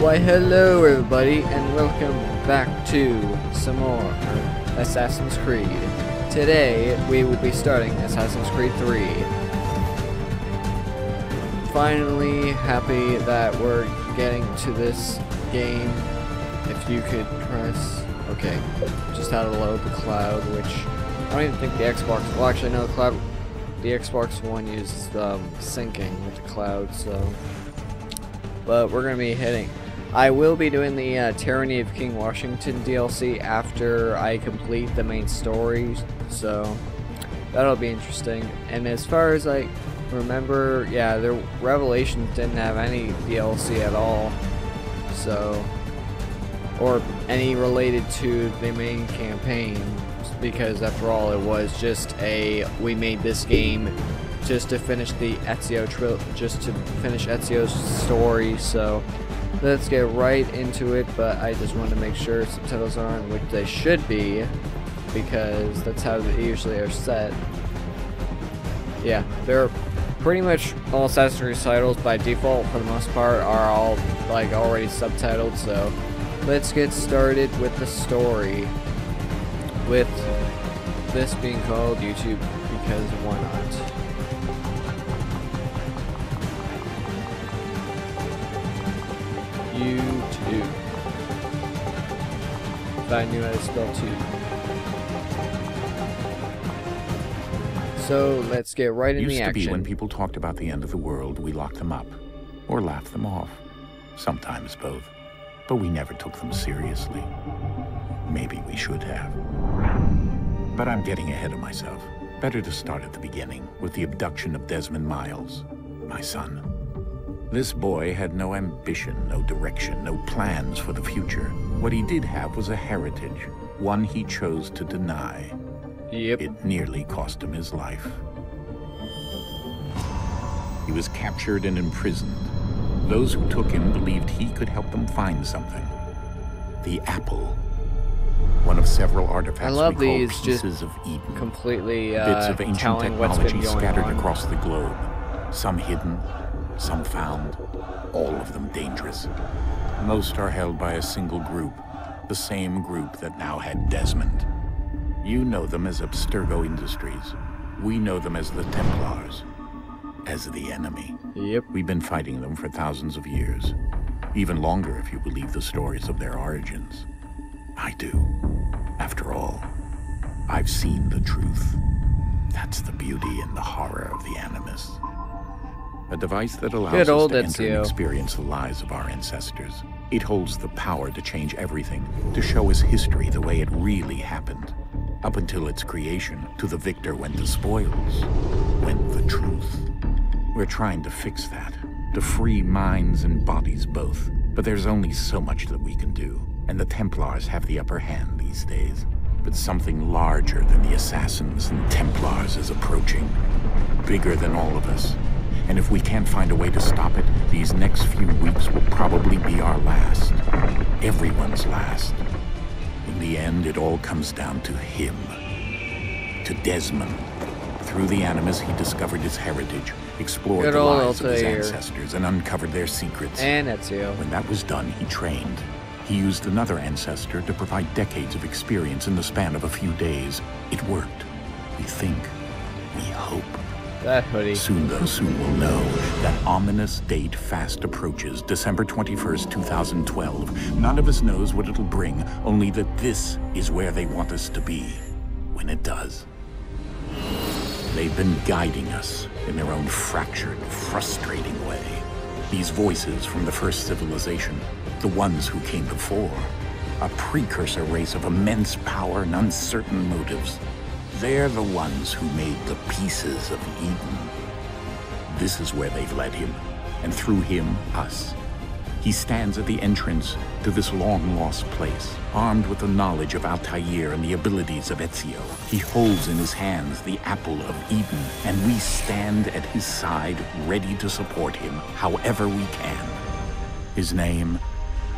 Why hello everybody and welcome back to some more Assassin's Creed. Today we will be starting Assassin's Creed 3. Finally happy that we're getting to this game. If you could press... Okay, just had to load the cloud, which I don't even think the Xbox... Well actually no, the Xbox One uses syncing with the cloud, so... But we're going to be hitting... I will be doing the Tyranny of King Washington DLC after I complete the main story, so that'll be interesting. And as far as I remember, yeah, the Revelations didn't have any DLC at all, so, or any related to the main campaign, because after all it was just we made this game just to finish the Ezio Ezio's story, so let's get right into it. But I just want to make sure subtitles are on, which they should be, because that's how they usually are set. Yeah, they're pretty much all Assassin's Creed titles by default for the most part are all like already subtitled, so let's get started with the story, with this being called YouTube because why not. YouTube. If I knew how to spell tube. So let's get right in the action. Used to be when people talked about the end of the world, we locked them up or laughed them off. Sometimes both. But we never took them seriously. Maybe we should have. But I'm getting ahead of myself. Better to start at the beginning with the abduction of Desmond Miles, my son. This boy had no ambition, no direction, no plans for the future. What he did have was a heritage, one he chose to deny. Yep. It nearly cost him his life. He was captured and imprisoned. Those who took him believed he could help them find something. The apple. One of several artifacts I love we call these pieces of Eden. Completely bits of ancient telling what's been technology going scattered on. across the globe. Some hidden, some found, all of them dangerous. Most are held by a single group, the same group that now had Desmond. You know them as Abstergo Industries. We know them as the Templars, as the enemy. Yep. We've been fighting them for thousands of years, even longer if you believe the stories of their origins. I do. After all, I've seen the truth. That's the beauty and the horror of the Animus. A device that allows us to enter and experience the lives of our ancestors. It holds the power to change everything, to show us history the way it really happened. Up until its creation, to the victor went the spoils, went the truth. We're trying to fix that, to free minds and bodies both. But there's only so much that we can do, and the Templars have the upper hand these days. But something larger than the Assassins and Templars is approaching, bigger than all of us. And if we can't find a way to stop it, these next few weeks will probably be our last. Everyone's last. In the end, it all comes down to him. To Desmond. Through the Animus, he discovered his heritage, explored the lives of his ancestors, and uncovered their secrets. And Ezio. When that was done, he trained. He used another ancestor to provide decades of experience in the span of a few days. It worked. We think. We hope. That hoodie. Soon, though, soon we'll know. That ominous date fast approaches, December 21st, 2012. None of us knows what it'll bring, only that this is where they want us to be, when it does. They've been guiding us in their own fractured, frustrating way. These voices from the first civilization, the ones who came before, a precursor race of immense power and uncertain motives. They're the ones who made the pieces of Eden. This is where they've led him, and through him, us. He stands at the entrance to this long-lost place, armed with the knowledge of Altaïr and the abilities of Ezio. He holds in his hands the apple of Eden, and we stand at his side, ready to support him however we can. His name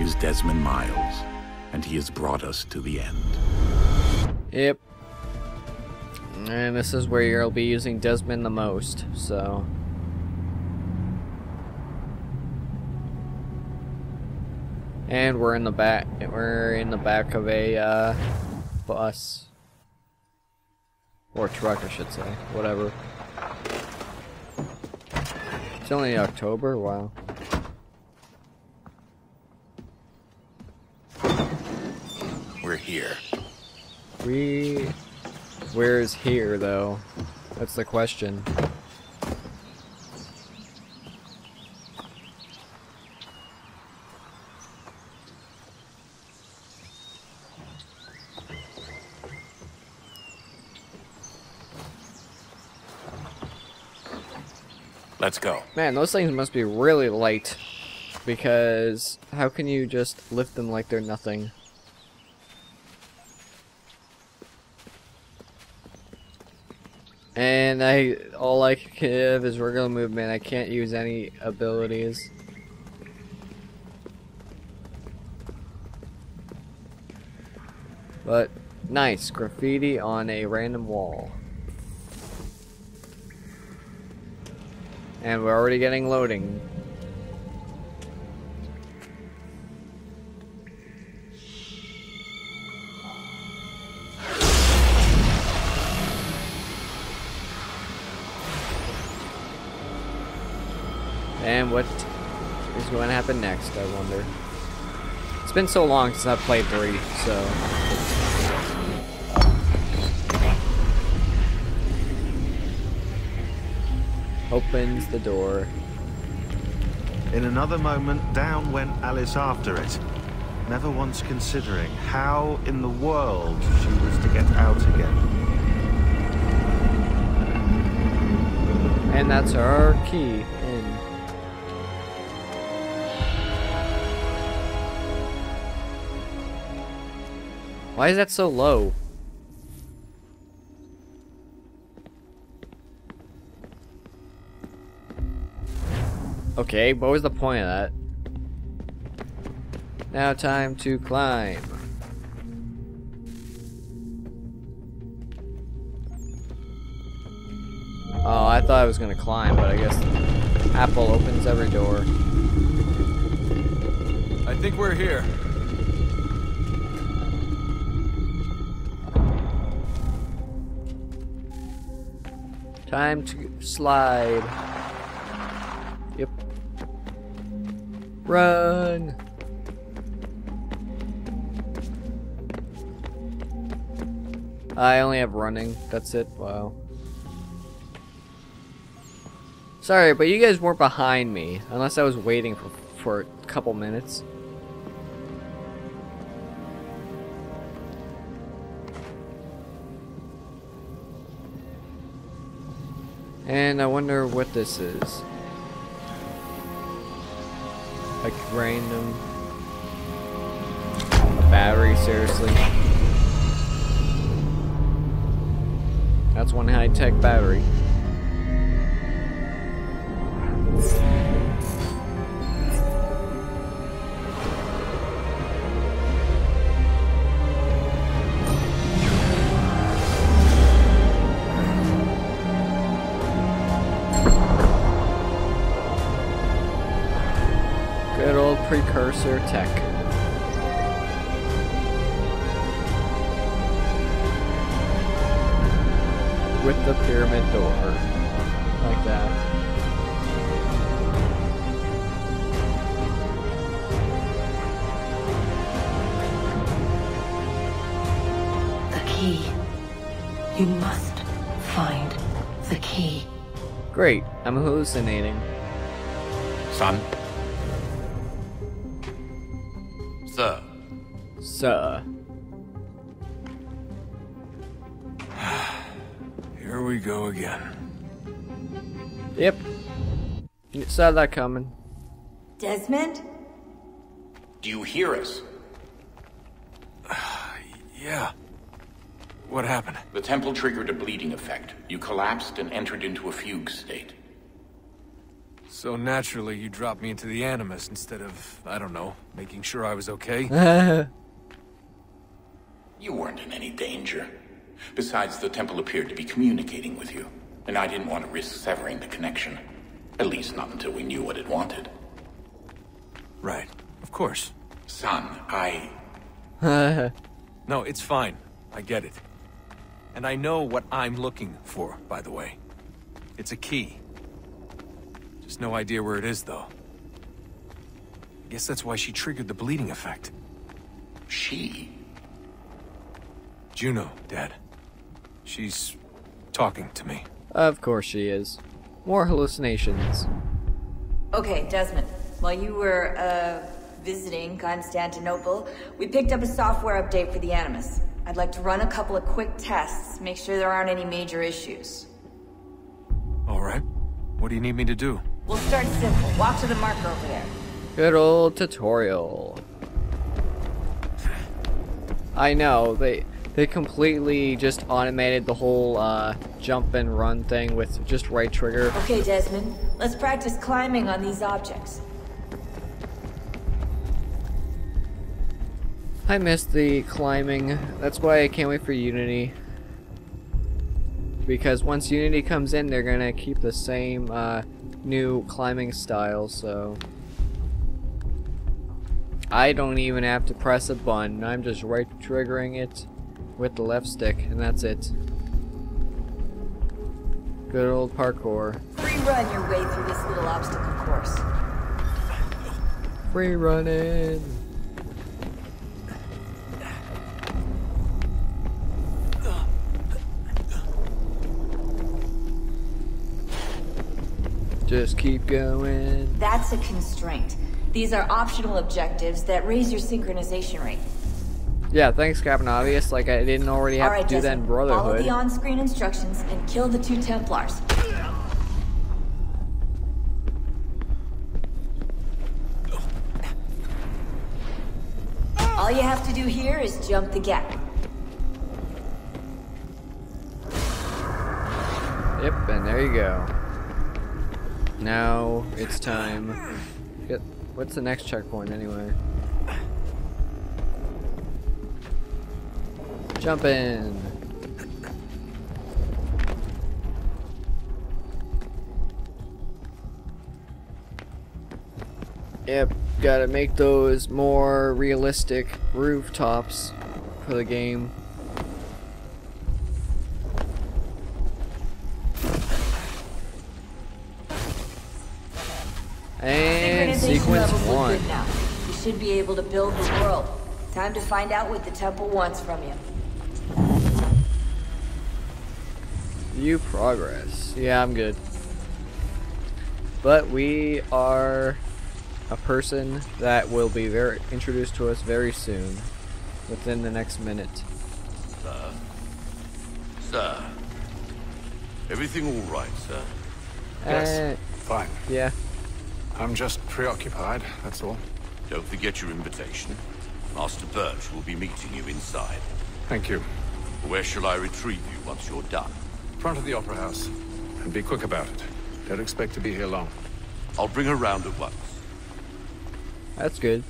is Desmond Miles, and he has brought us to the end. Yep. And this is where you'll be using Desmond the most, so... And we're in the back. We're in the back of a bus or truck, I should say. Whatever. It's only October. Wow. We're here. Where's here, though? That's the question. Let's go. Man, those things must be really light. Because how can you just lift them like they're nothing? And all I can have is regular movement. I can't use any abilities. But nice graffiti on a random wall. And we're already getting loading. And what is going to happen next, I wonder. It's been so long since I've played 3, so... Opens the door. In another moment, down went Alice after it, never once considering how in the world she was to get out again. And that's our key in. Why is that so low? Okay, what was the point of that? Now time to climb. Oh, I thought I was gonna climb, but I guess Apple opens every door. I think we're here. Time to slide. Yep. Run! I only have running. That's it. Wow. Sorry, but you guys weren't behind me. Unless I was waiting for a couple minutes. And I wonder what this is. Like random... A battery, seriously? That's one high-tech battery. Good old precursor tech. With the pyramid door. Like that. The key. You must find the key. Great, I'm hallucinating. Son? Sir. Here we go again. Yep. You saw that coming. Desmond? Do you hear us? Yeah. What happened? The temple triggered a bleeding effect. You collapsed and entered into a fugue state. So naturally, you dropped me into the Animus instead of, I don't know, making sure I was okay? You weren't in any danger. Besides, the temple appeared to be communicating with you, and I didn't want to risk severing the connection. At least not until we knew what it wanted. Right. Of course. Son, No, it's fine. I get it. And I know what I'm looking for, by the way. It's a key. Just no idea where it is, though. I guess that's why she triggered the bleeding effect. She? Juno, Dad. She's talking to me. Of course she is. More hallucinations. Okay, Desmond. While you were, visiting Constantinople, we picked up a software update for the Animus. I'd like to run a couple of quick tests, make sure there aren't any major issues. All right. What do you need me to do? We'll start simple. Walk to the marker over there. Good old tutorial. I know, they completely just automated the whole jump and run thing with just right trigger. Okay, Desmond. Let's practice climbing on these objects. I missed the climbing. That's why I can't wait for Unity. Because once Unity comes in, they're gonna keep the same new climbing style, so I don't even have to press a button. I'm just right triggering it with the left stick, and that's it. Good old parkour. Free run your way through this little obstacle course. Free running. Just keep going. That's a constraint. These are optional objectives that raise your synchronization rate. Yeah, thanks, Captain Obvious. Like, I didn't already have to do that in Brotherhood. Follow the on-screen instructions and kill the 2 Templars. All you have to do here is jump the gap. Yep, and there you go. Now it's time. What's the next checkpoint anyway? Jump in. Yep, gotta make those more realistic rooftops for the game. And sequence 1. Good now. You should be able to build the world. Time to find out what the temple wants from you. View progress. Yeah, I'm good. But we are a person that will be introduced to us very soon, within the next minute. Sir. Everything all right, sir? Yes, fine. Yeah. I'm just preoccupied, that's all. Don't forget your invitation. Master Birch will be meeting you inside. Thank you. Where shall I retrieve you once you're done? Front of the Opera House. And be quick about it. Don't expect to be here long. I'll bring her round at once. That's good.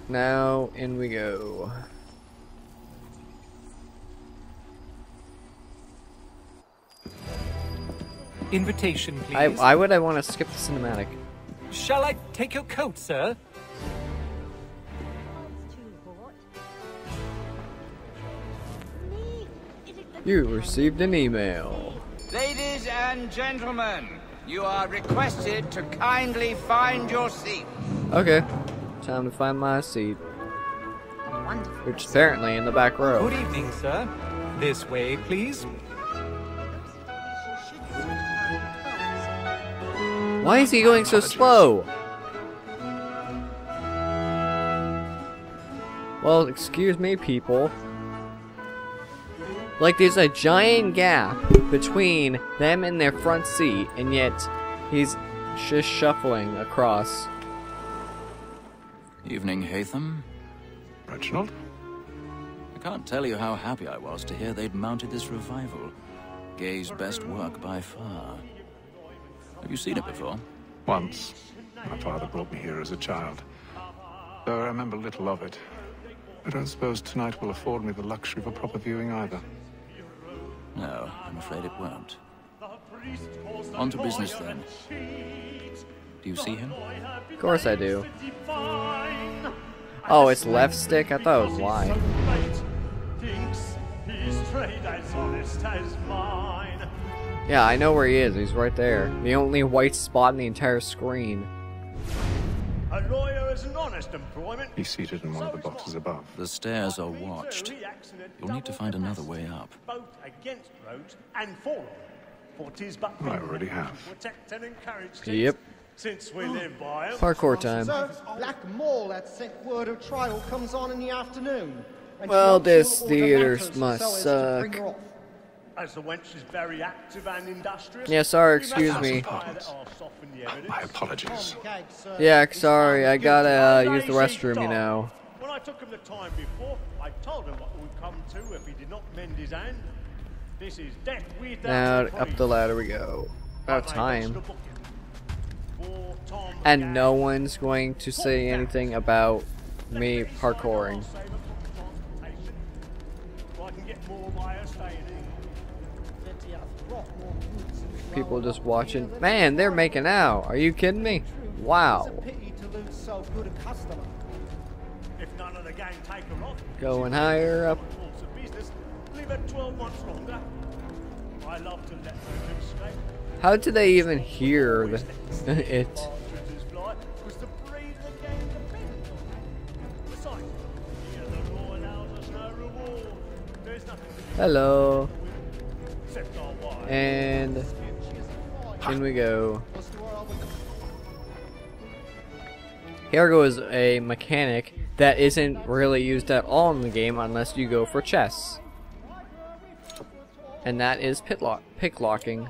Now, in we go. Invitation, please. Why would I want to skip the cinematic? Shall I take your coat, sir? You received an email. Ladies and gentlemen, you are requested to kindly find your seat. Okay. Time to find my seat. Which is apparently in the back row. Good evening, sir. This way, please. Why is he going so slow? Well, excuse me, people. Like, there's a giant gap between them and their front seat, and yet he's just shuffling across. Evening, Haytham. Reginald? I can't tell you how happy I was to hear they'd mounted this revival. Gay's best work by far. Have you seen it before? Once. My father brought me here as a child. Though I remember little of it. I don't suppose tonight will afford me the luxury of a proper viewing either. No, I'm afraid it won't. On to business then. Do You see him? Of course I do. Oh, it's left stick? I thought it was Y. Yeah, I know where he is. He's right there. The only white spot in the entire screen. A lawyer is an honest employment. He's seated in one of the boxes above. The stairs are watched. You'll need to find another way up. Both against roads and for I already have. Yep. Since we live by Parkour time. Sir, Black Mall that sent word of trial comes on in the afternoon. Well, this theater must suck. As the wench is very active and industrious. Yeah, sorry, excuse me. My apologies. Yeah, sorry, I gotta use the restroom, you know. When I took him the time before, I told him what would come to if he did not mend his hand. This is death without Now, reprieve. up the ladder we go. About time. And no one's going to say anything about me parkouring. People just watching. Man, they're making out. Are you kidding me? Wow. Going higher up. How did they even hear it? Hello. And in we go. Here goes a mechanic that isn't really used at all in the game unless you go for chess. And that is pick locking.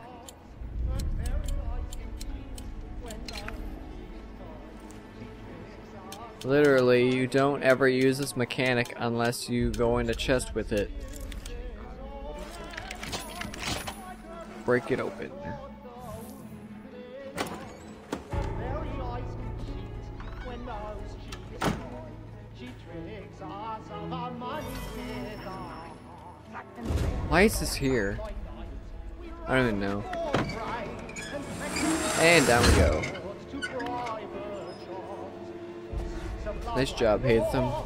Literally, you don't ever use this mechanic unless you go into chest with it. Break it open. Why is this here? I don't even know. And down we go. Nice job, Haytham.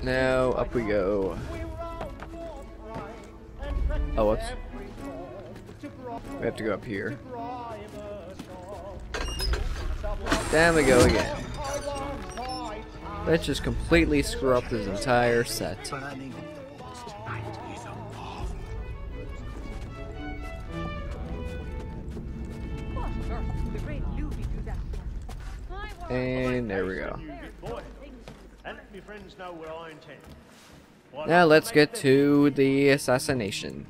Now up we go. Oh, whoops. We have to go up here. Down we go again. Let's just completely screw up this entire set. And there we go. Now let's get to the assassination.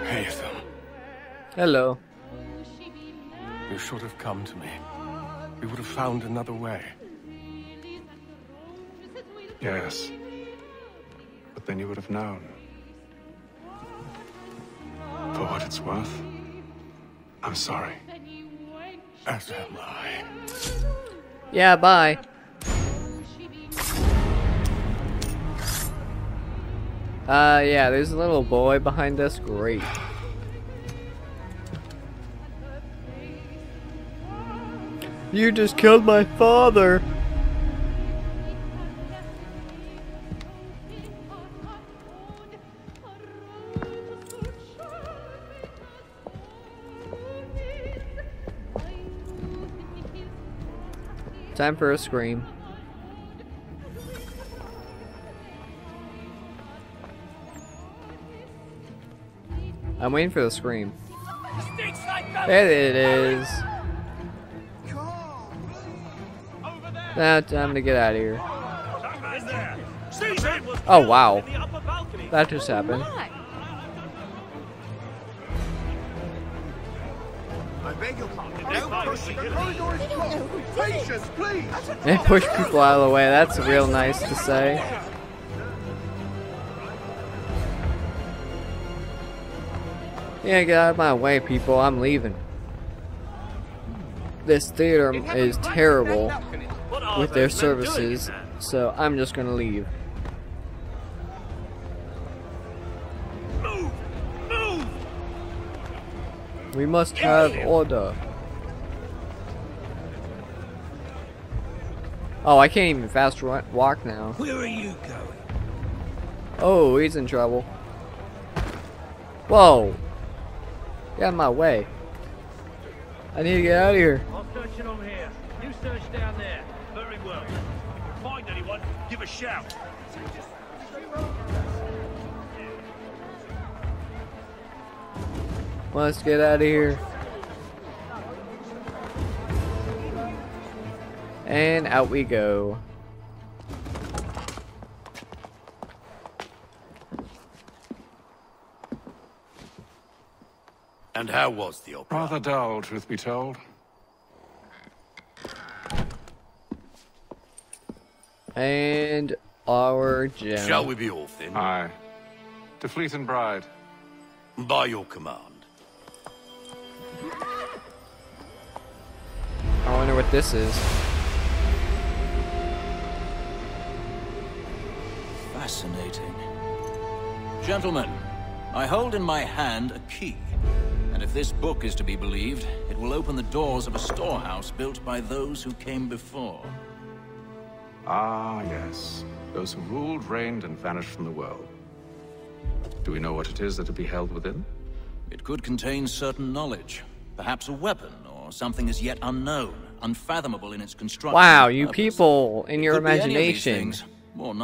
Haytham. Hello. You should have come to me. We would have found another way. Yes. But then you would have known. For what it's worth, I'm sorry. As am I. Yeah, bye. Yeah, there's a little boy behind us. Great. You just killed my father. Time for a scream. I'm waiting for the scream. There it is. Now time to get out of here. Oh wow. That just happened. I beg your pardon. No pushing. The corridor is closed. Patience, please. They push people out of the way. That's real nice to say. Yeah, get out of my way, people. I'm leaving. this theater is terrible with their services, so I'm just gonna leave. We must have order. Oh, I can't even fast walk now. Where are you going? Oh, he's in trouble. Whoa! Get out of my way. I need to get out of here. I'm searching on here. You search down there. Very well. If you find anyone, give a shout. Let's get out of here. And out we go. And how was the opera? Rather dull, truth be told. And our gem. Shall we be off then? Aye. To Fleet and Bride. By your command. I wonder what this is. Fascinating. Gentlemen, I hold in my hand a key. And if this book is to be believed, it will open the doors of a storehouse built by those who came before. Ah, yes. Those who ruled, reigned, and vanished from the world. Do we know what it is that will be held within? It could contain certain knowledge. Perhaps a weapon, or something as yet unknown, unfathomable in its construction. Wow, you people, in your imagination.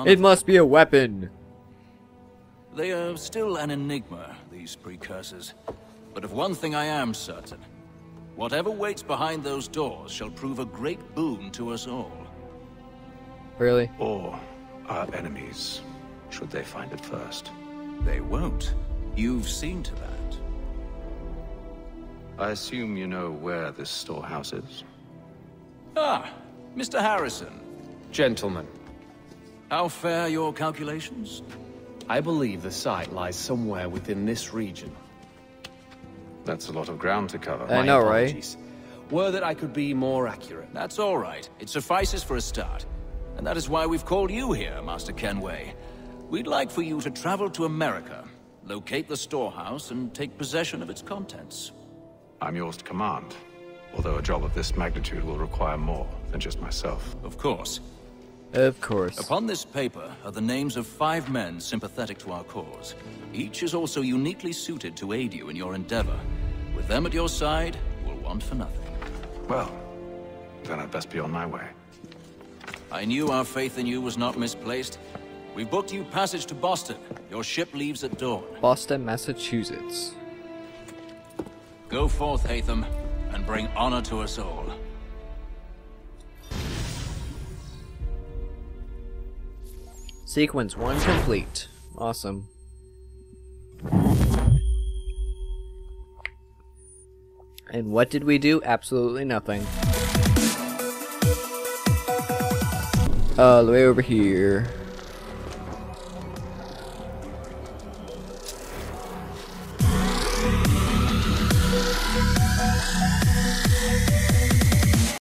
It must be a weapon. They are still an enigma, these precursors. But of one thing I am certain. Whatever waits behind those doors shall prove a great boon to us all. Really? Or our enemies, should they find it first. They won't. You've seen to that. I assume you know where this storehouse is? Ah, Mr. Harrison. Gentlemen. How fare your calculations? I believe the site lies somewhere within this region. That's a lot of ground to cover. I know, right? Were that I could be more accurate. That's all right. It suffices for a start. And that is why we've called you here, Master Kenway. We'd like for you to travel to America, locate the storehouse, and take possession of its contents. I'm yours to command, although a job of this magnitude will require more than just myself. Of course. Of course. Upon this paper are the names of 5 men sympathetic to our cause. Each is also uniquely suited to aid you in your endeavor. With them at your side, we'll want for nothing. Well, then I'd best be on my way. I knew our faith in you was not misplaced. We booked you passage to Boston. Your ship leaves at dawn. Boston, Massachusetts. Go forth, Hatham, and bring honor to us all. Sequence 1 complete. Awesome. And what did we do? Absolutely nothing. All the way over here.